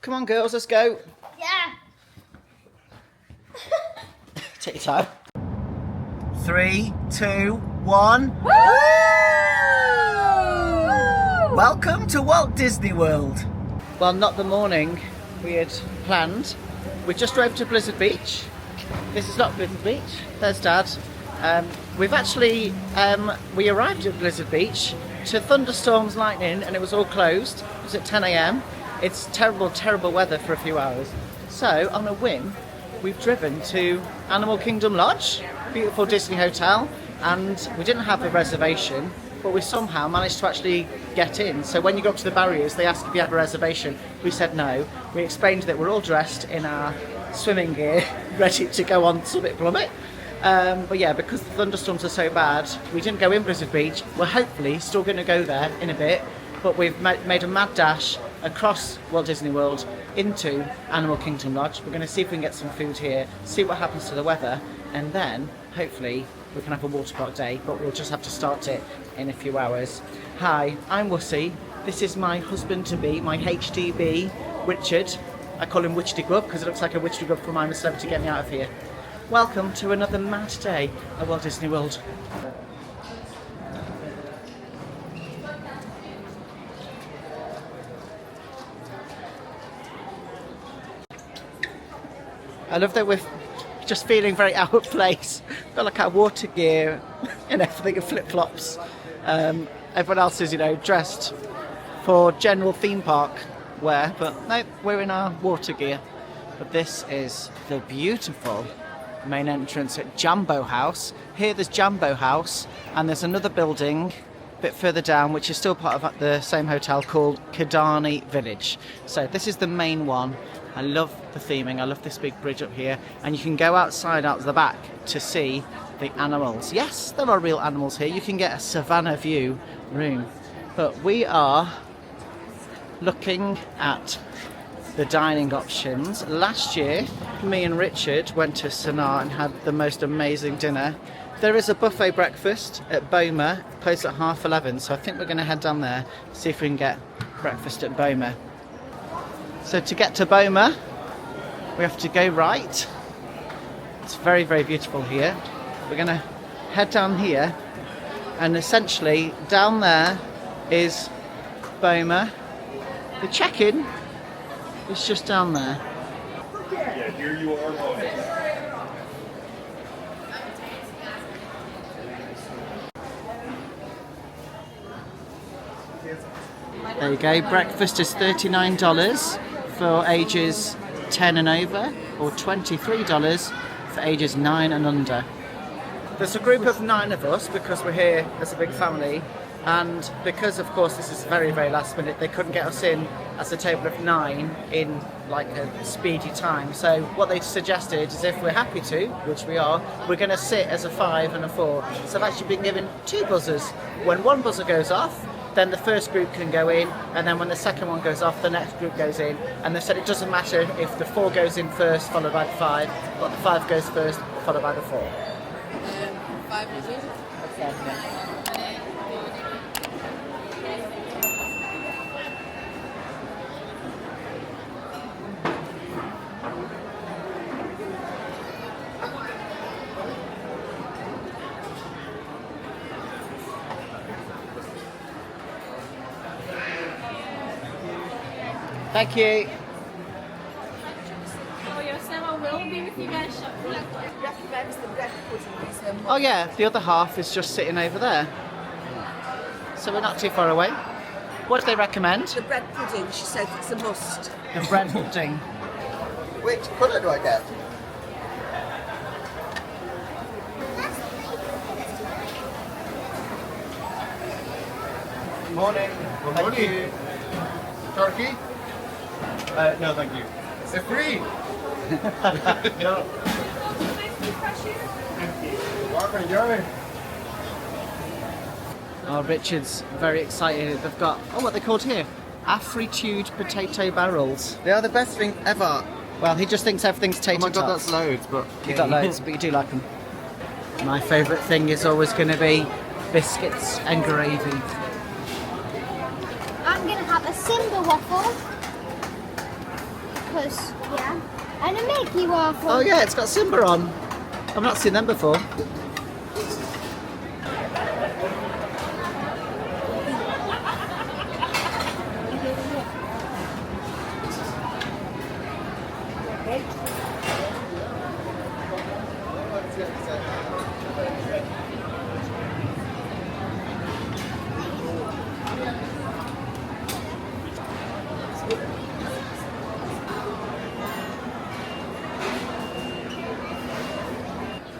Come on, girls, let's go. Yeah. Take your time. 3, 2, 1. Woo! Welcome to Walt Disney World. Well, not the morning we had planned. We just drove to Blizzard Beach. This is not Blizzard Beach. There's Dad. We've actually, we arrived at Blizzard Beach to thunderstorms, lightning, and it was all closed. It was at 10 a.m. It's terrible, terrible weather for a few hours. So, on a whim, we've driven to Animal Kingdom Lodge, beautiful Disney hotel, and we didn't have a reservation, but we somehow managed to actually get in. So when you go up to the barriers, they ask if you have a reservation. We said no. We explained that we're all dressed in our swimming gear, ready to go on Summit Plummet. But yeah, because the thunderstorms are so bad, we didn't go in Blizzard Beach. We're hopefully still going to go there in a bit, but we've made a mad dash across Walt Disney World into Animal Kingdom Lodge. We're going to see if we can get some food here, see what happens to the weather, and then hopefully we can have a water park day, but we'll just have to start it in a few hours. Hi, I'm Wussey. This is my husband-to-be, my HDB, Richard. I call him Wichardy Grub because it looks like a Wichardy Grub from I'm a Celebrity Get Me Out of Here. Welcome to another mad day at Walt Disney World. I love that we're just feeling very out of place. Got like our water gear and everything and flip-flops. Everyone else is, you know, dressed for general theme park wear, but no, we're in our water gear. But this is the beautiful main entrance at Jambo House. Here there's Jambo House, and there's another building a bit further down which is still part of the same hotel called Kidani Village. So this is the main one. I love the theming, I love this big bridge up here, and you can go outside out the back to see the animals. Yes, there are real animals here. You can get a savannah view room, but we are looking at the dining options. Last year me and Richard went to Sanaa and had the most amazing dinner. There is a buffet breakfast at Boma, closed at 11:30, so I think we're going to head down there, see if we can get breakfast at Boma. So to get to Boma we have to go right. It's very, very beautiful here. We're going to head down here, and essentially down there is Boma. The check-in is just down there. Yeah, here you are. There you go, breakfast is $39 for ages 10 and over, or $23 for ages 9 and under. There's a group of 9 of us because we're here as a big family, and because of course this is very, very last minute, they couldn't get us in as a table of 9 in like a speedy time. So what they suggested is if we're happy to, which we are, we're going to sit as a 5 and a 4. So I've actually been given 2 buzzers. When one buzzer goes off, then the first group can go in, and then when the second one goes off, the next group goes in. And they said it doesn't matter if the 4 goes in first, followed by the 5, but the 5 goes first, followed by the 4. 5 is it? Okay. Thank you. Oh, yes, Emma will be with you guys shortly. Recommends the bread pudding. Oh yeah, the other half is just sitting over there. So we're not too far away. What do they recommend? The bread pudding, she says it's a must. The bread pudding. Which colour do I get? Morning. Good morning. Turkey? No, thank you. It's free. No. Walk and enjoy. Oh, Richard's very excited. They've got, oh, what are they called here? Afritude potato barrels. They are the best thing ever. Well, he just thinks everything's tater Oh my god, tots. that's loads, but... You got loads, but you do like them. My favourite thing is always going to be biscuits and gravy. I'm going to have a cinder waffle. because, yeah. And a Mickey waffle. Oh yeah, it's got Simba on. I've not seen them before.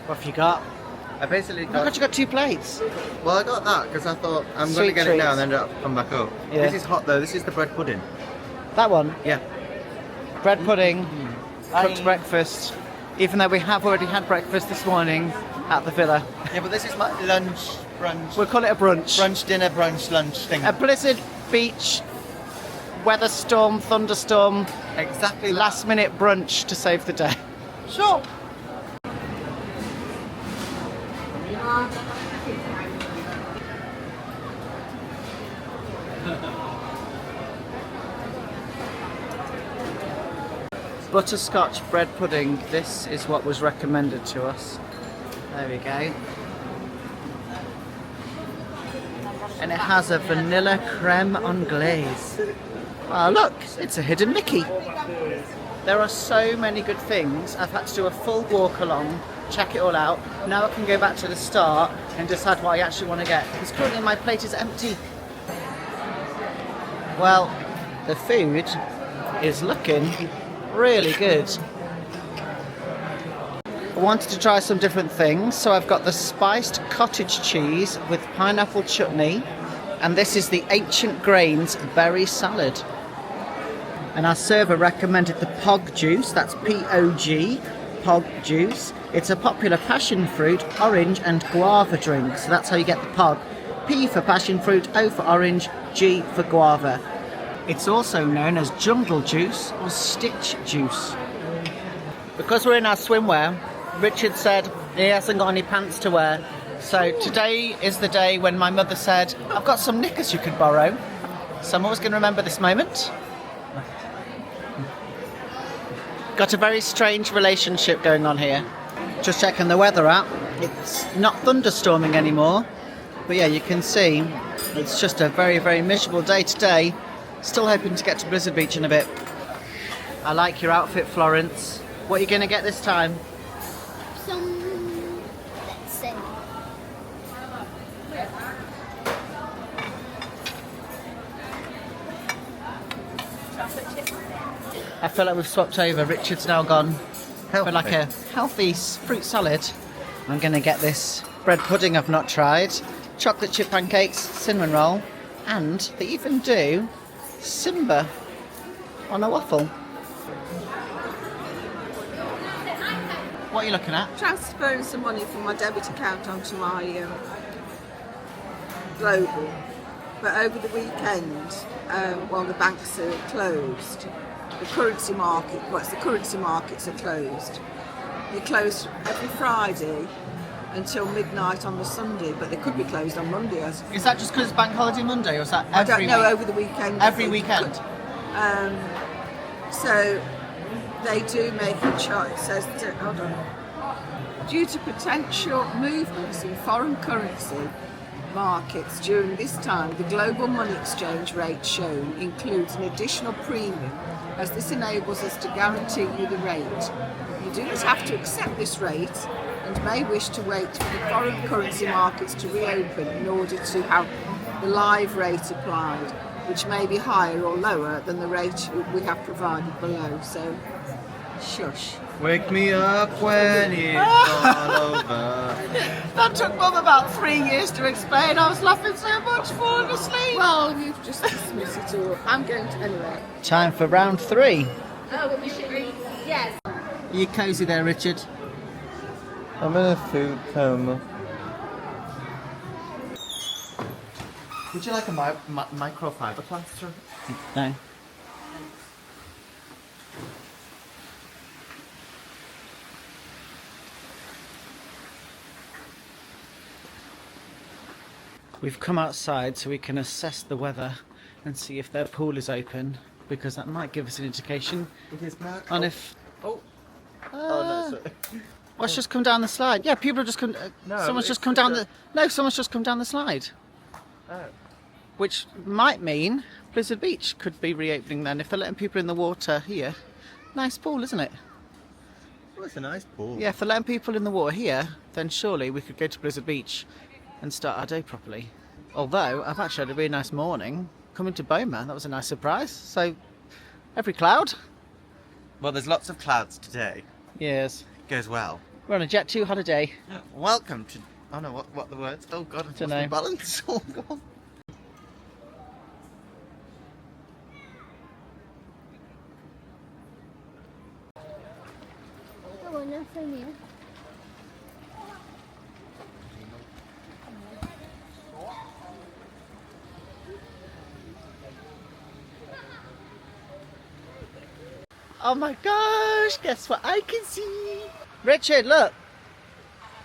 What have you got? I basically Look, got. you got 2 plates. Well, I got that because I thought I'm going Sweet to get it now treats. and then come back up. Yeah. This is hot though. This is the bread pudding. That one. Yeah. Bread pudding, cooked breakfast. Even though we have already had breakfast this morning at the villa. Yeah, but this is my lunch, brunch, We'll call it a brunch. brunch, dinner, brunch, lunch thing. A blizzard, beach, weather storm, thunderstorm, Exactly. last minute brunch to save the day. Sure. Butterscotch bread pudding. This is what was recommended to us. There we go. And it has a vanilla creme anglaise. Oh look, it's a hidden Mickey. There are so many good things. I've had to do a full walk along, check it all out. Now I can go back to the start and decide what I actually want to get. Because currently my plate is empty. Well, the food is looking really good. I wanted to try some different things, so I've got the spiced cottage cheese with pineapple chutney, and this is the ancient grains berry salad. And our server recommended the pog juice, that's P-O-G, pog juice. It's a popular passion fruit, orange and guava drink, so that's how you get the pog. P for passion fruit, O for orange, G for guava. It's also known as jungle juice or stitch juice. Because we're in our swimwear, Richard said he hasn't got any pants to wear. So today is the day when my mother said, I've got some knickers you could borrow. So I'm always going to remember this moment. Got a very strange relationship going on here. Just checking the weather out. It's not thunderstorming anymore. But yeah, you can see it's just a very, very miserable day today. Still hoping to get to Blizzard Beach in a bit. I like your outfit, Florence. What are you going to get this time? Some, let's see. I feel like we've swapped over. Richard's now gone for like a healthy fruit salad. I'm going to get this bread pudding I've not tried, chocolate chip pancakes, cinnamon roll, and they even do Simba on a waffle. What are you looking at? Transferring some money from my debit account onto my global. But over the weekend, while the banks are closed, the currency market, the currency markets are closed. They're closed every Friday until midnight on the Sunday, but they could be closed on Monday. Is that just because it's Bank Holiday Monday, or is that I every don't know, week? over the weekend. Every they weekend? could. So they do make a chart. It says, that, hold on. Due to potential movements in foreign currency markets during this time, the global money exchange rate shown includes an additional premium, as this enables us to guarantee you the rate. You do not have to accept this rate and may wish to wait for the foreign currency markets to reopen in order to have the live rate applied, which may be higher or lower than the rate we have provided below. So, shush. Wake me up when it's all over. That took Mum about 3 years to explain. I was laughing so much, falling asleep. Well, you've just dismissed it all. I'm going to anyway. Time for round 3. Oh, we should read. Yes. Are you cosy there, Richard? I'm in a food coma. Would you like a microfiber plaster? No. We've come outside so we can assess the weather and see if their pool is open. because that might give us an indication It is now. on if... Oh. Oh no, sorry. What's just come down the slide? Yeah, people have just come... No, someone's just it's come down just the... No, someone's just come down the slide. Oh. Which might mean Blizzard Beach could be reopening then if they're letting people in the water here. Nice pool, isn't it? Well, it's a nice pool. Yeah, if they're letting people in the water here, then surely we could go to Blizzard Beach and start our day properly. Although, I've actually had a really nice morning coming to Boma. That was a nice surprise. So, every cloud. Well, there's lots of clouds today. Yes. Goes well. We're on a Jet2 holiday. Welcome to... Oh no, what the words? Oh god, I Dunno. lost my balance. Oh god. Oh, nothing here. Oh my gosh, guess what I can see? Richard, look.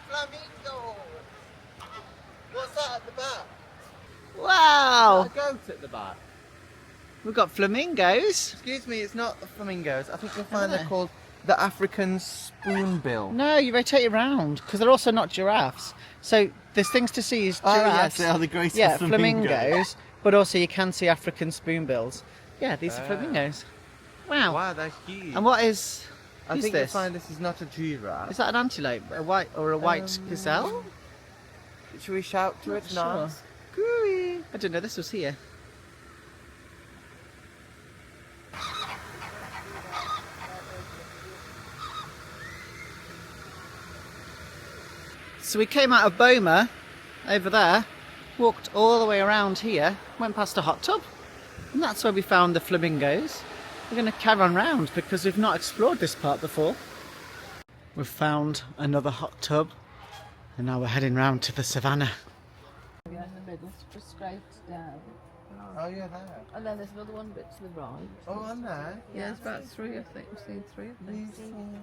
Flamingo! What's that at the back? Wow. A goat at the back. We've got flamingos. Excuse me, it's not the flamingos. I think you'll find they're called the African spoonbill. No, you rotate around because they're also not giraffes. So there's things to see is Oh yes, giraffes. they are the graceful Yeah, flamingos. flamingos. But also you can see African spoonbills. Yeah, these are flamingos. Wow. Wow, they're huge. And what is? I who's think this? you'll find this is not a giraffe. Is that an antelope? A white or a white gazelle? Should we shout to it now? Sure. Cooey. I didn't know this was here. So we came out of Boma over there, walked all the way around here, went past a hot tub, and that's where we found the flamingos. We're going to carry on round because we've not explored this part before. We've found another hot tub, and now we're heading round to the savannah. In the middle, just straight down. Oh yeah, there. And then there's another one bit to the right. Oh, on there. Yeah, there's about three, I think. We've seen three of them.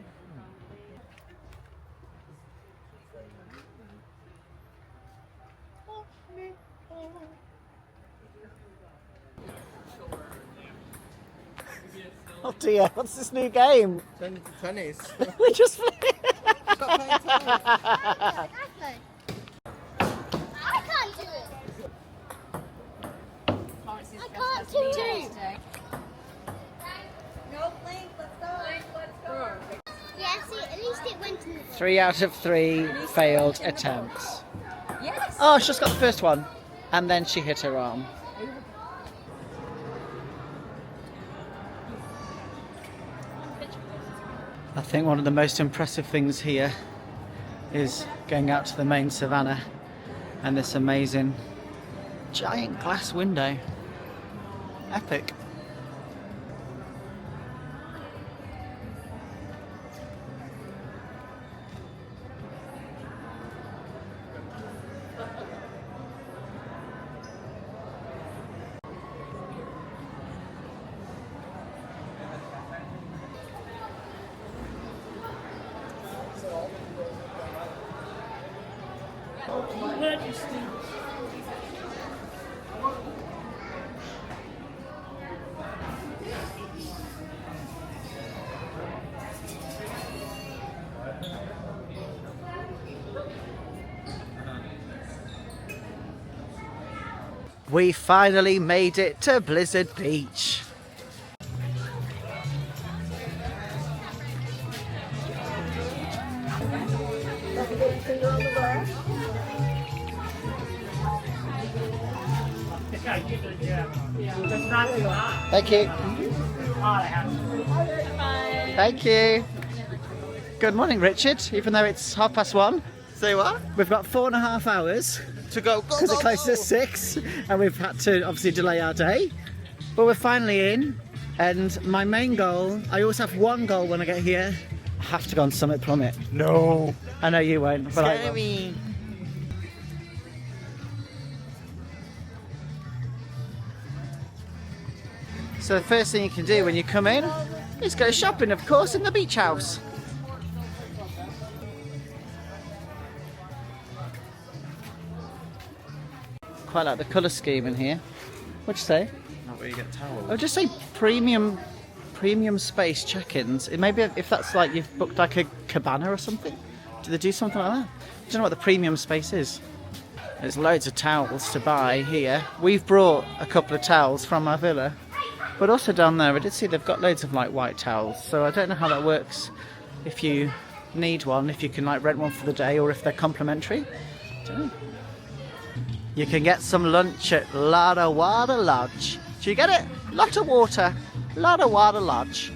Oh dear, what's this new game? Turn into tennis. We just I can't do it. I can't do it. Yeah, see, at least it went in the 3 out of 3 failed attempts. Yes. Oh, she just got the first one, and then she hit her arm. I think one of the most impressive things here is going out to the main savannah and this amazing giant glass window. Epic. We finally made it to Blizzard Beach. Thank you. Thank you. Good morning, Richard. Even though it's 1:30, Say what? we've got 4.5 hours To go. because it closes at 6, and we've had to obviously delay our day. But we're finally in, and my main goal, I always have one goal when I get here. I have to go on Summit Plummet. No. I know you won't, but I will. me. So the first thing you can do when you come in is go shopping, of course, in the beach house. Quite like the colour scheme in here. What'd you say? Not where you get towels. I'll just say premium space check-ins. It maybe if that's like you've booked like a cabana or something. Do they do something like that? I don't know what the premium space is. There's loads of towels to buy here. We've brought a couple of towels from our villa, but also down there I did see they've got loads of like white towels. So I don't know how that works. If you need one, if you can like rent one for the day, or if they're complimentary. I don't know. You can get some lunch at Lotta Water Lodge. Do you get it? Lotta Water. Lotta Water Lodge.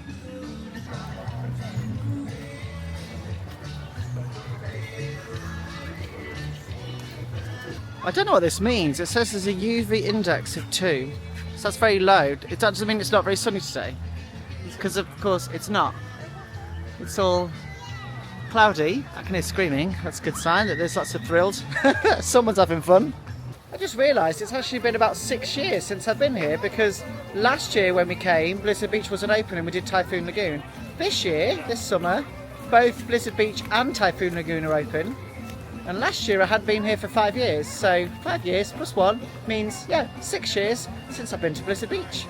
I don't know what this means. It says there's a UV index of 2. So that's very low. It doesn't mean it's not very sunny today. Because of course it's not. It's all cloudy. I can hear screaming. That's a good sign that there's lots of thrills. Someone's having fun. I just realised it's actually been about 6 years since I've been here, because last year when we came, Blizzard Beach wasn't open and we did Typhoon Lagoon. This year, this summer, both Blizzard Beach and Typhoon Lagoon are open. And last year I had been here for 5 years, so 5 years plus 1 means, yeah, 6 years since I've been to Blizzard Beach.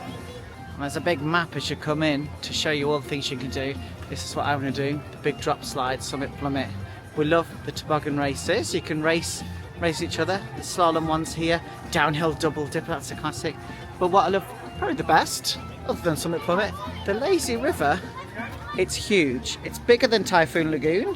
There's a big map as you come in to show you all the things you can do. This is what I'm going to do, the big drop slide, Summit Plummet. We love the toboggan races. You can race each other. The slalom ones here, downhill double dipper, that's a classic. But what I love, probably the best, other than Summit Plummet, the lazy river. It's huge. It's bigger than Typhoon Lagoon.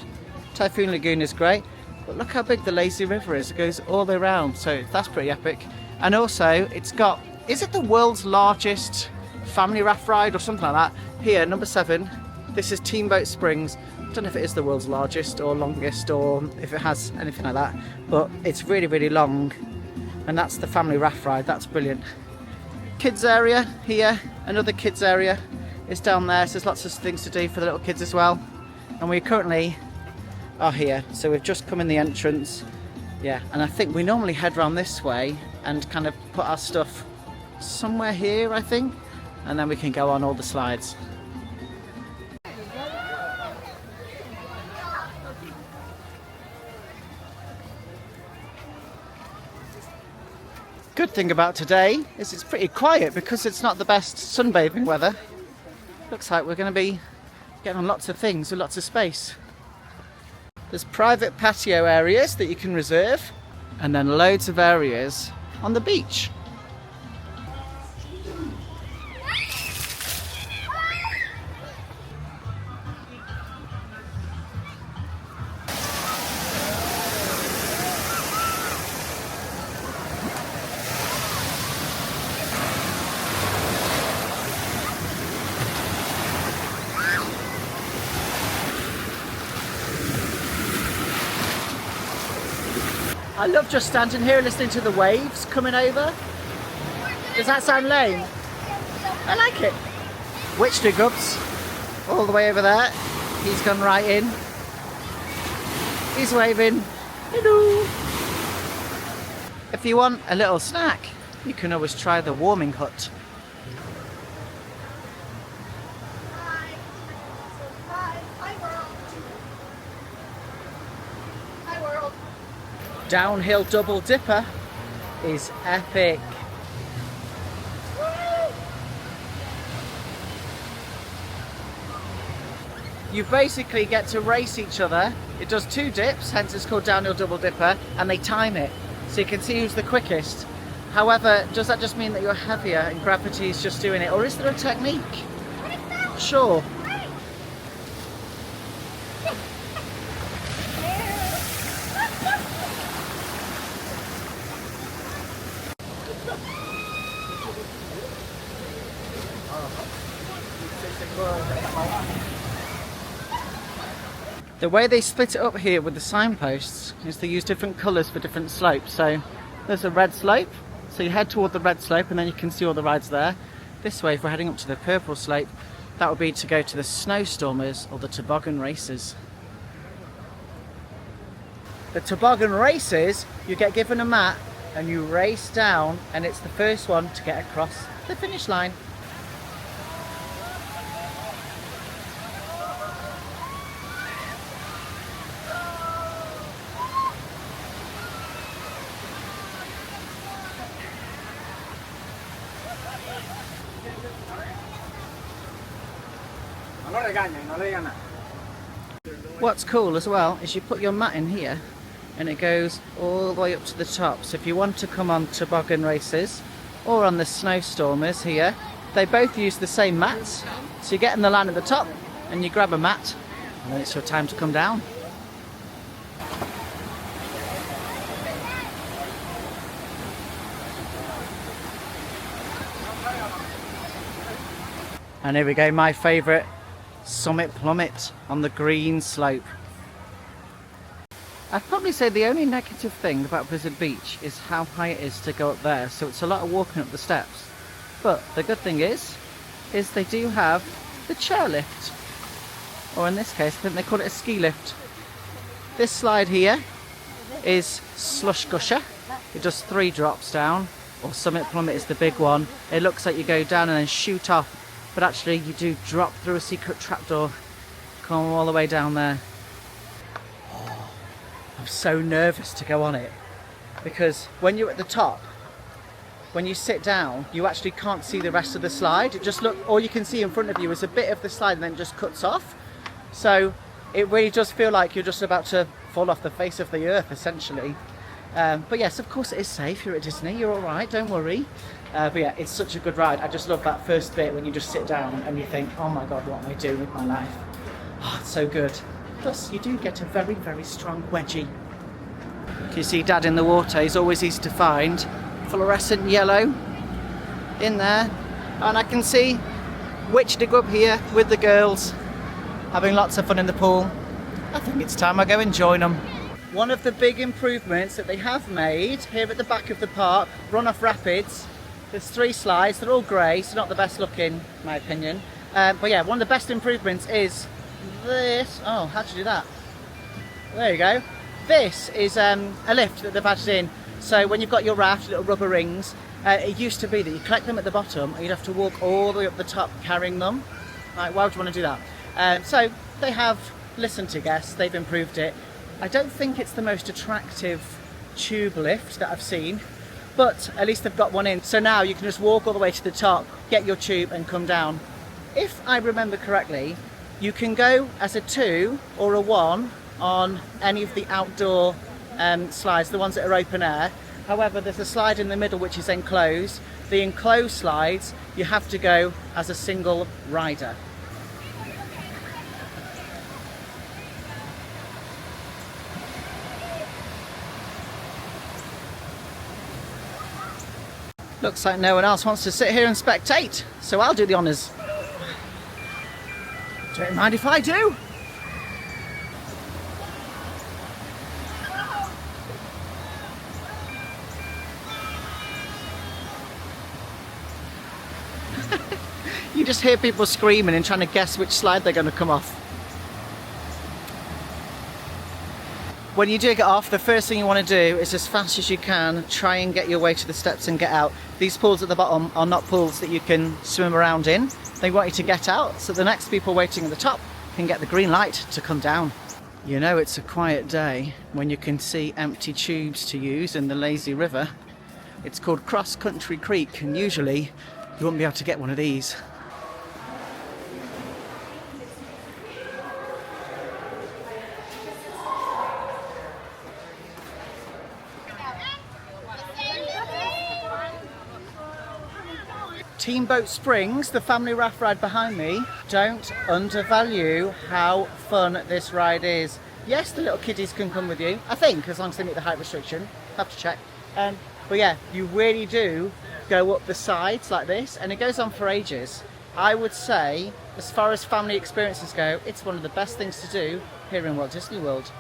Typhoon Lagoon is great, but look how big the lazy river is. It goes all the way around, so that's pretty epic. And also, it's got, is it the world's largest family raft ride or something like that? Here, number 7. This is Teamboat Springs. I don't know if it is the world's largest or longest, or if it has anything like that, but it's really, really long, and that's the family raft ride. That's brilliant. Kids area here, another kids area is down there, so there's lots of things to do for the little kids as well. And we currently are here, so we've just come in the entrance. Yeah, and I think we normally head round this way and kind of put our stuff somewhere here, I think, and then we can go on all the slides. Good thing about today is it's pretty quiet because it's not the best sunbathing weather. Looks like we're going to be getting on lots of things with lots of space. There's private patio areas that you can reserve, and then loads of areas on the beach. I love just standing here listening to the waves coming over. Does that sound lame? I like it. Wichardy Grub's all the way over there. He's gone right in. He's waving. Hello. If you want a little snack, you can always try the warming hut. Downhill double dipper is epic. You basically get to race each other. It does 2 dips, hence it's called downhill double dipper, and they time it so you can see who's the quickest. However, does that just mean that you're heavier and gravity is just doing it, or is there a technique? Sure. The way they split it up here with the signposts is they use different colours for different slopes. So there's a red slope, so you head toward the red slope and then you can see all the rides there. This way, if we're heading up to the purple slope, that would be to go to the snowstormers or the toboggan races. The toboggan races, you get given a mat and you race down, and it's the first one to get across the finish line. What's cool as well is you put your mat in here and it goes all the way up to the top. So if you want to come on toboggan races or on the snowstormers here, they both use the same mats. So you get in the line at the top and you grab a mat and then it's your time to come down. And here we go, my favourite summit plummet on the green slope. I'd probably say the only negative thing about Blizzard Beach is how high it is to go up there, so it's a lot of walking up the steps. But the good thing is they do have the chairlift, or in this case I think they call it a ski lift. This slide here is Slush Gusher. It does 3 drops down, or Summit Plummet is the big one. It looks like you go down and then shoot off, but actually you do drop through a secret trapdoor, come all the way down there. Oh, I'm so nervous to go on it, because when you're at the top, when you sit down, you actually can't see the rest of the slide. It just all you can see in front of you is a bit of the slide and then it just cuts off. So it really does feel like you're just about to fall off the face of the earth, essentially. But yes, of course it is safe. You're at Disney, you're all right, don't worry. But yeah, it's such a good ride. I just love that first bit when you just sit down and you think, oh my God, what am I doing with my life? Oh, it's so good. Plus, you do get a very, very strong wedgie. Can you see Dad in the water? He's always easy to find. Fluorescent yellow in there. And I can see Wichardy Grub here with the girls, having lots of fun in the pool. I think it's time I go and join them. One of the big improvements that they have made here at the back of the park, Runoff Rapids, there's 3 slides, they're all grey, so not the best looking, in my opinion. But yeah, one of the best improvements is this. Oh, how'd you do that? There you go. This is a lift that they've added in. So when you've got your raft, little rubber rings, it used to be that you collect them at the bottom and you'd have to walk all the way up the top carrying them. Like, why would you want to do that? So they have listened to guests, they've improved it. I don't think it's the most attractive tube lift that I've seen, but at least they've got one in. So now you can just walk all the way to the top, get your tube and come down. If I remember correctly, you can go as a 2 or a 1 on any of the outdoor slides, the ones that are open air. However, there's a slide in the middle which is enclosed. The enclosed slides, you have to go as a single rider. Looks like no one else wants to sit here and spectate, so I'll do the honours. Don't mind if I do. You just hear people screaming and trying to guess which slide they're going to come off. When you do get off, the first thing you want to do is, as fast as you can, try and get your way to the steps and get out. These pools at the bottom are not pools that you can swim around in. They want you to get out so the next people waiting at the top can get the green light to come down. You know it's a quiet day when you can see empty tubes to use in the lazy river. It's called Cross Country Creek, and usually you wouldn't be able to get one of these. Steamboat Springs, the family raft ride behind me, don't undervalue how fun this ride is. Yes, the little kiddies can come with you, I think, as long as they meet the height restriction. Have to check. But yeah, you really do go up the sides like this, and it goes on for ages. I would say, as far as family experiences go, it's one of the best things to do here in Walt Disney World.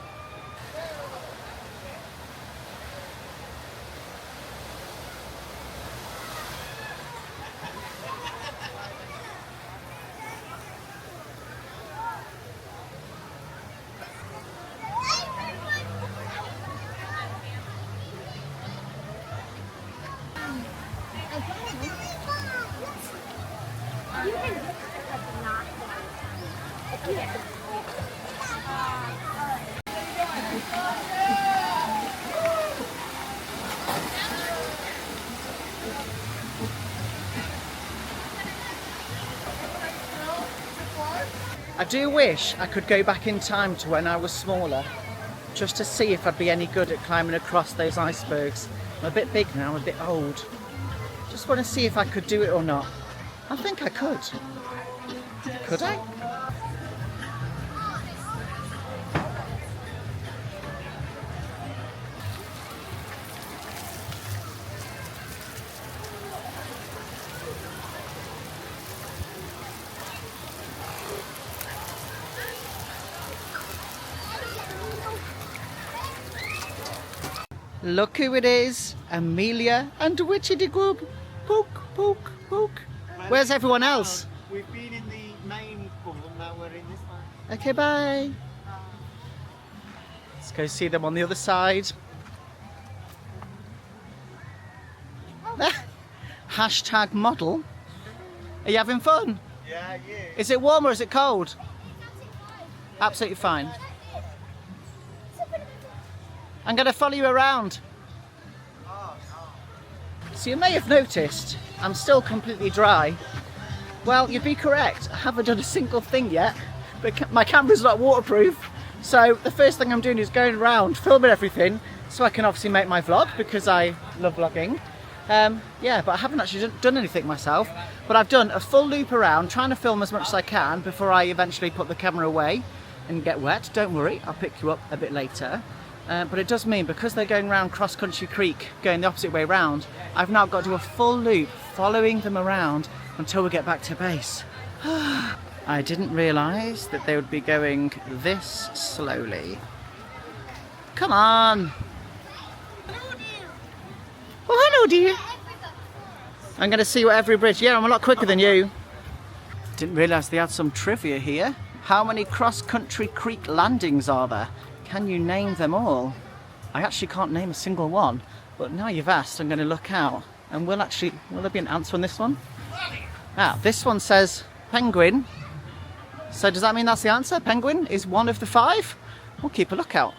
I do wish I could go back in time to when I was smaller, just to see if I'd be any good at climbing across those icebergs. I'm a bit big now, I'm a bit old. Just want to see if I could do it or not. I think I could. Could I? Look who it is, Amelia and Wichardy Grub. Poke, poke, poke. Where's everyone else? We've been in the main pool, now we're in this one. Okay, bye. Let's go see them on the other side. Hashtag model. Are you having fun? Yeah. Is it warm or is it cold? Absolutely fine. I'm going to follow you around. So you may have noticed I'm still completely dry. Well, you'd be correct. I haven't done a single thing yet, but my camera's not waterproof. So the first thing I'm doing is going around filming everything so I can obviously make my vlog because I love vlogging. Yeah, but I haven't actually done anything myself. But I've done a full loop around trying to film as much as I can before I eventually put the camera away and get wet. Don't worry, I'll pick you up a bit later. But it does mean because they're going round Cross Country Creek, going the opposite way round, I've now got to do a full loop following them around until we get back to base. I didn't realise that they would be going this slowly. Come on! Well, hello dear! I'm going to see what every bridge... Yeah, I'm a lot quicker than you. Didn't realise they had some trivia here. How many Cross Country Creek landings are there? Can you name them all? I actually can't name a single one, but now you've asked, I'm going to look out. And will there be an answer on this one? Ah, this one says penguin. So does that mean that's the answer? Penguin is one of the 5? We'll keep a lookout.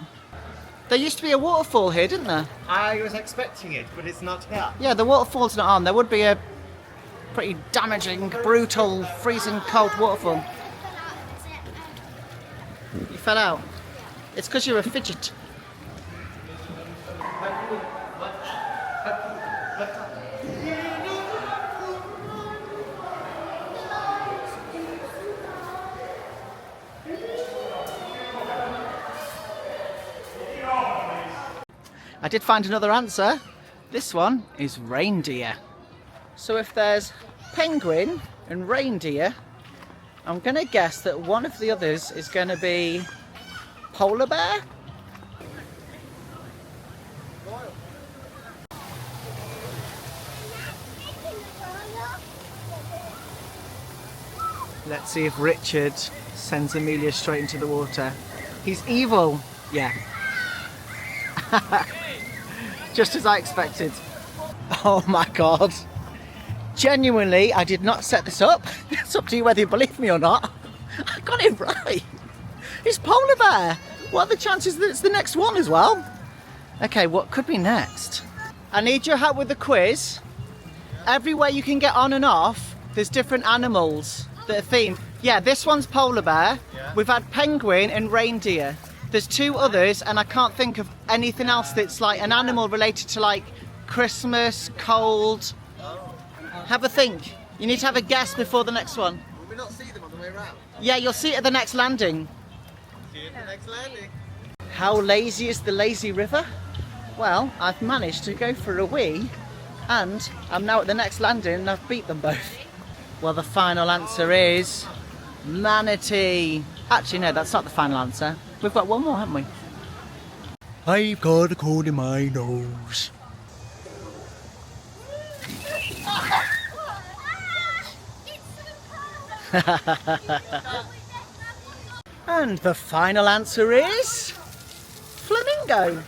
There used to be a waterfall here, didn't there? I was expecting it, but it's not here. Yeah, the waterfall's not on. There would be a pretty damaging, brutal, freezing cold waterfall. You fell out. It's because you're a fidget. I did find another answer. This one is reindeer. So if there's penguin and reindeer, I'm going to guess that one of the others is going to be polar bear? Let's see if Richard sends Amelia straight into the water. He's evil. Yeah. Just as I expected. Oh my god. Genuinely, I did not set this up. It's up to you whether you believe me or not. I got it right. It's polar bear. What are the chances that it's the next one as well? Okay, what could be next? I need your help with the quiz. Everywhere you can get on and off, there's different animals that are themed. Yeah, this one's polar bear. Yeah. We've had penguin and reindeer. There's 2 others and I can't think of anything else that's like an animal related to like Christmas, cold. Have a think. You need to have a guess before the next one. Will we not see them on the way around? Yeah, you'll see it at the next landing. See you at the next landing. How lazy is the lazy river? Well, I've managed to go for a wee and I'm now at the next landing and I've beat them both. Well, the final answer is manatee. Actually, no, that's not the final answer. We've got one more, haven't we? I've got a cold in my nose. And the final answer is flamingo.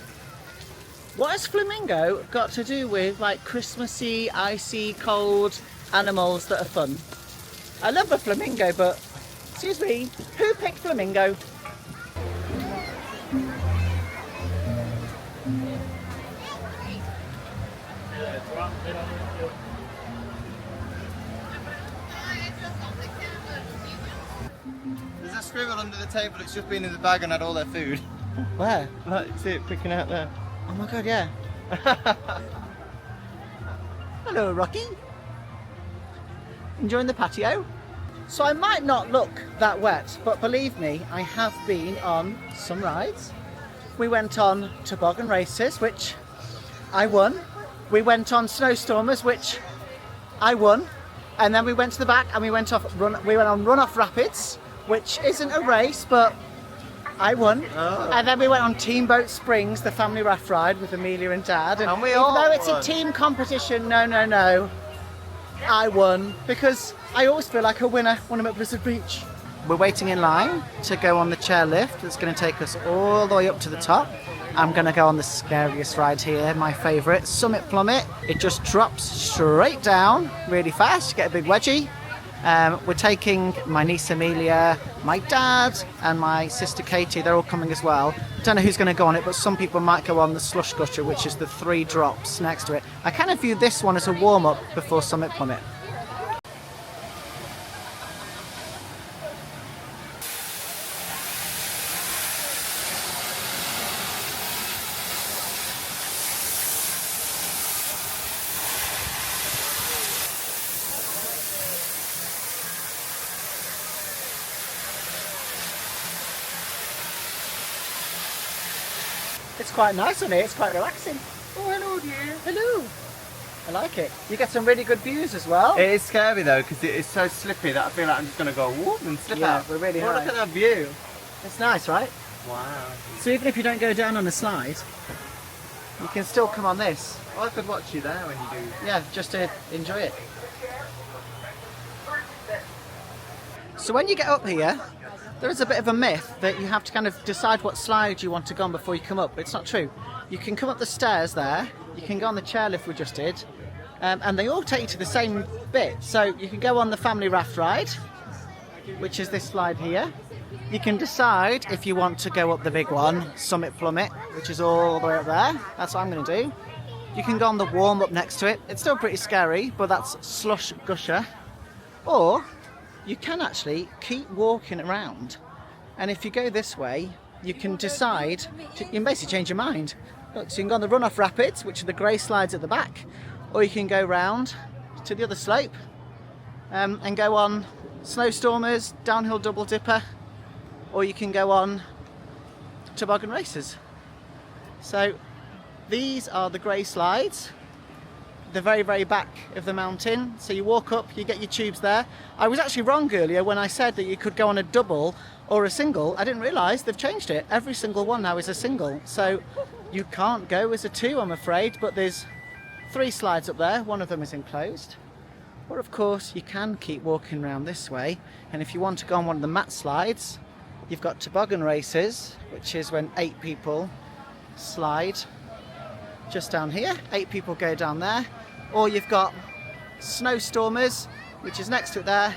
What has flamingo got to do with like Christmassy, icy, cold animals that are fun? I love a flamingo, but excuse me, who picked flamingo? scribble under the table. It's just been in the bag and had all their food. Where? Like, see it picking out there. Oh my god, yeah. Hello, Rocky. Enjoying the patio? So I might not look that wet, but believe me, I have been on some rides. We went on toboggan races, which I won. We went on snowstormers, which I won. And then we went to the back and we went on run-off rapids, which isn't a race, but I won. Oh. And then we went on Teamboat Springs, the family raft ride with Amelia and Dad. And we even all though it's won. a team competition, no, I won because I always feel like a winner when I'm at Blizzard Beach. We're waiting in line to go on the chairlift that's going to take us all the way up to the top. I'm going to go on the scariest ride here, my favourite, Summit Plummet. It just drops straight down really fast. You get a big wedgie. We're taking my niece Amelia, my dad and my sister Katie. They're all coming as well. Don't know who's going to go on it, but some people might go on the slush gusher, which is the 3 drops next to it. I kind of view this one as a warm-up before Summit Plummet. It's quite nice on here, it's quite relaxing. Oh, hello, dear. Hello. I like it. You get some really good views as well. It is scary though, because it is so slippy that I feel like I'm just going to go whoop and slip Yeah, out. we're really Oh, high. look at that view. It's nice, right? Wow. So even if you don't go down on the slide, you can still come on this. I could watch you there when you do. Yeah, just to enjoy it. So when you get up here, there is a bit of a myth that you have to kind of decide what slide you want to go on before you come up, but it's not true. You can come up the stairs there, you can go on the chairlift we just did, and they all take you to the same bit. So you can go on the family raft ride, which is this slide here. You can decide if you want to go up the big one, Summit Plummet, which is all the way up there. That's what I'm going to do. You can go on the warm-up next to it. It's still pretty scary, but that's Slush Gusher. Or you can actually keep walking around, and if you go this way you can decide you can basically change your mind. Look, so you can go on the run-off rapids, which are the grey slides at the back, or you can go round to the other slope and go on snowstormers, downhill double dipper, or you can go on toboggan races. So these are the grey slides, the very, very back of the mountain. So you walk up, you get your tubes there. I was actually wrong earlier when I said that you could go on a double or a single. I didn't realise they've changed it. Every single one now is a single. So you can't go as a 2, I'm afraid, but there's 3 slides up there. One of them is enclosed. Or of course you can keep walking around this way, and if you want to go on one of the mat slides, you've got toboggan races, which is when 8 people slide just down here. 8 people go down there. Or you've got snowstormers, which is next to it there,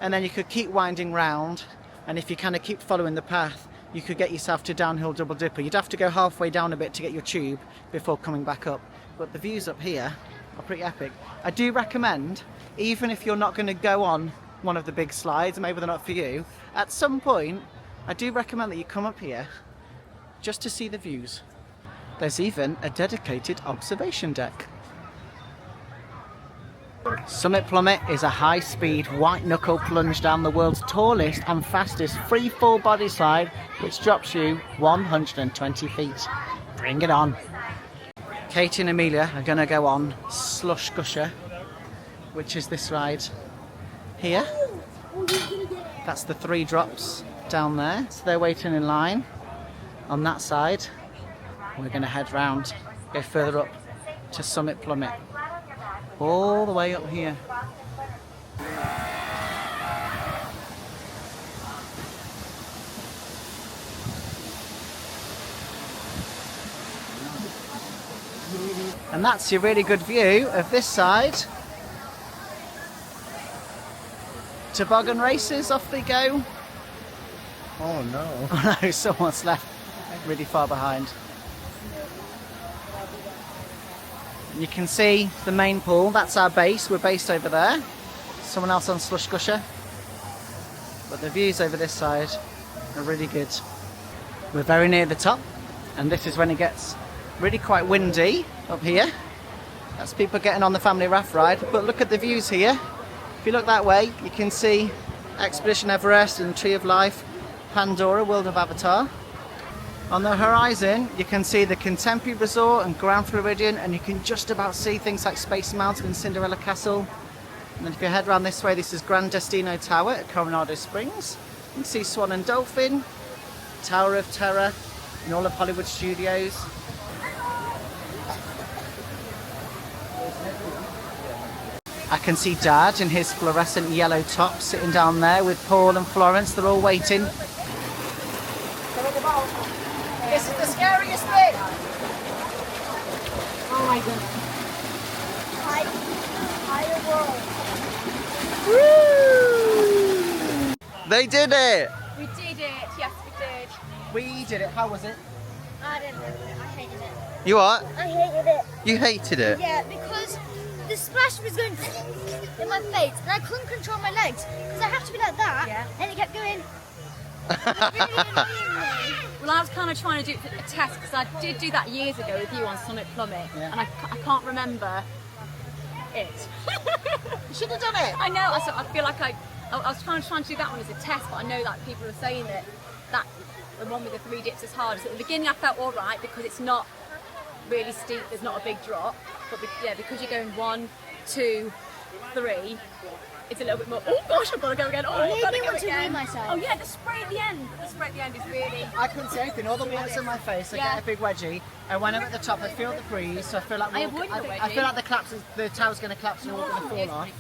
and then you could keep winding round, and if you kind of keep following the path you could get yourself to downhill double dipper. You'd have to go halfway down a bit to get your tube before coming back up, but the views up here are pretty epic. I do recommend, even if you're not going to go on one of the big slides, maybe they're not for you, at some point I do recommend that you come up here just to see the views. There's even a dedicated observation deck. Summit Plummet is a high-speed, white-knuckle plunge down the world's tallest and fastest free-fall body slide, which drops you 120 feet. Bring it on. Katie and Amelia are going to go on Slush Gusher, which is this ride here. That's the 3 drops down there, so they're waiting in line on that side. We're going to head round, go further up to Summit Plummet, all the way up here. And that's your really good view of this side. Toboggan races, off they go. Oh no. Oh no, someone's left really far behind. You can see the main pool, that's our base, we're based over there. Someone else on Slush Gusher. but the views over this side are really good. We're very near the top, and this is when it gets really quite windy up here. That's people getting on the family raft ride, but look at the views here. If you look that way, you can see Expedition Everest and Tree of Life, Pandora, World of Avatar. On the horizon, you can see the Contemporary Resort and Grand Floridian, and you can just about see things like Space Mountain and Cinderella Castle. And then if you head around this way, this is Gran Destino Tower at Coronado Springs. You can see Swan and Dolphin, Tower of Terror, and all of Hollywood Studios. I can see Dad in his fluorescent yellow top sitting down there with Paul and Florence. They're all waiting. This is the scariest thing! Oh my goodness. They did it! We did it. Yes, we did. We did it. How was it? I didn't like it. I hated it. You what? I hated it. You hated it? Yeah, because the splash was going in my face and I couldn't control my legs because I have to be like that. Yeah. And it kept going. Really annoying me. Well, I was kind of trying to do a test because I did do that years ago with you on Sonic Plummet, Yeah. and I can't remember it. You should have done it! I know. I feel like I was trying to do that one as a test, but I know that people are saying that the one with the 3 dips is hard. So at the beginning, I felt all right because it's not really steep. There's not a big drop, but because you're going 1, 2, 3. It's a little bit more. Oh gosh, I've got to go again. Oh, I I've got to really go want to again. wee myself. Oh yeah, the spray at the end. The spray at the end is really. I couldn't see anything. All the water's in my face. I Yeah. get a big wedgie, and when I'm at the top, I feel the breeze. So I feel like I avoided the I wedgie. feel like the tower's going to collapse and we're all going to fall off.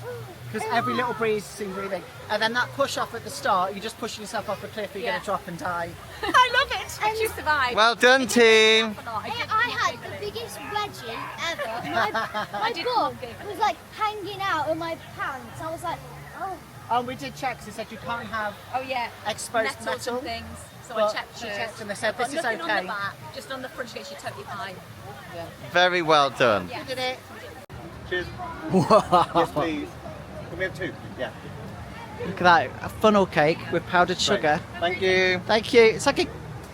Because every little breeze seems really big. And then that push off at the start, you're just pushing yourself off a cliff. You're Yeah. going to drop and die. I love it. And you survived. Well done, team! I had the biggest wedgie ever. My did bum not give was like hanging out of my pants. I was like, oh. And we did check. 'Cause they said you can't have Oh yeah. exposed Metals metal. and things. So But I checked she first. checked and they said, But this is nothing on okay. the back, just on the front case, you're totally fine. Very well done. Yeah. Did it? Cheers. Yes, please. Can we have 2? Yeah. Look at that, a funnel cake with powdered sugar. Thank you. Thank you. It's like a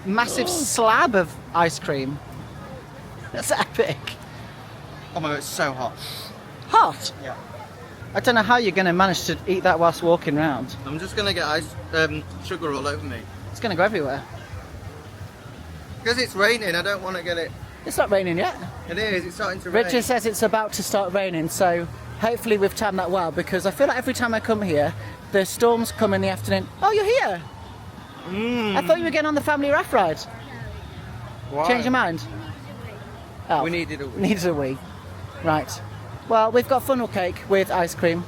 massive slab of ice cream. That's epic. Oh my god, it's so hot. Hot. Yeah. I don't know how you're going to manage to eat that whilst walking around. I'm just gonna get sugar all over me. It's going to go everywhere. Because it's raining, I don't want to get it. It's not raining yet. It is, it's starting to rain. Richard says it's about to start raining, so hopefully we've timed that well, because I feel like every time I come here, the storms come in the afternoon. Oh, you're here. I thought you were getting on the family raft ride. Why? Change your mind? Oh, We needed a wee. needed a wee. Right. Well, we've got funnel cake with ice cream.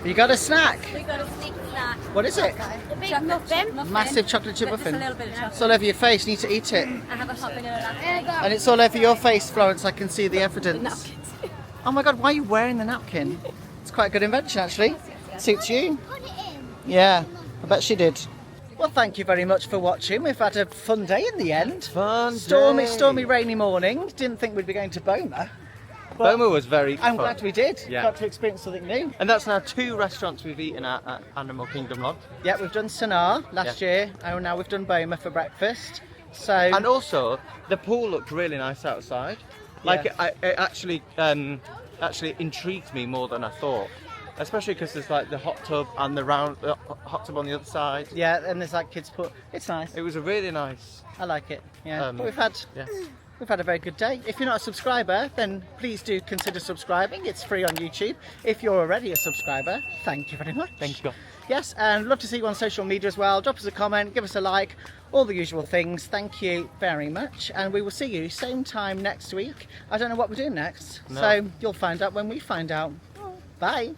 You got a snack? We got a sneak snack. What is it? A big muffin. Massive chocolate chip Just a muffin. little bit of chocolate. It's all over your face. You need to eat it. I have a hot vanilla latte. And it's all over your face, Florence. I can see the evidence. Napkins. Oh my god, why are you wearing the napkin? It's quite a good invention, actually. Suits you. Put it in. Yeah, I bet she did. Well, thank you very much for watching. We've had a fun day in the end. Fun Stormy, rainy morning. Didn't think we'd be going to Boma. But Boma was very I'm fun. glad we did. Yeah. Got to experience something new. And that's now 2 restaurants we've eaten at Animal Kingdom Lodge. Yeah, we've done Sanaa last year, and now we've done Boma for breakfast. So And also, the pool looked really nice outside. Like, Yeah. it actually intrigued me more than I thought. Especially because there's like the hot tub and the hot tub on the other side. yeah, and there's like kids pool. It's nice. It was a really nice. I like it. Yeah, Um, but we've had Yeah. a very good day. If you're not a subscriber, then please do consider subscribing. It's free on YouTube. If you're already a subscriber, thank you very much. Thank you. Yes, and love to see you on social media as well. Drop us a comment, give us a like, all the usual things. Thank you very much, and we will see you same time next week. I don't know what we're doing next, No. so you'll find out when we find out. Bye.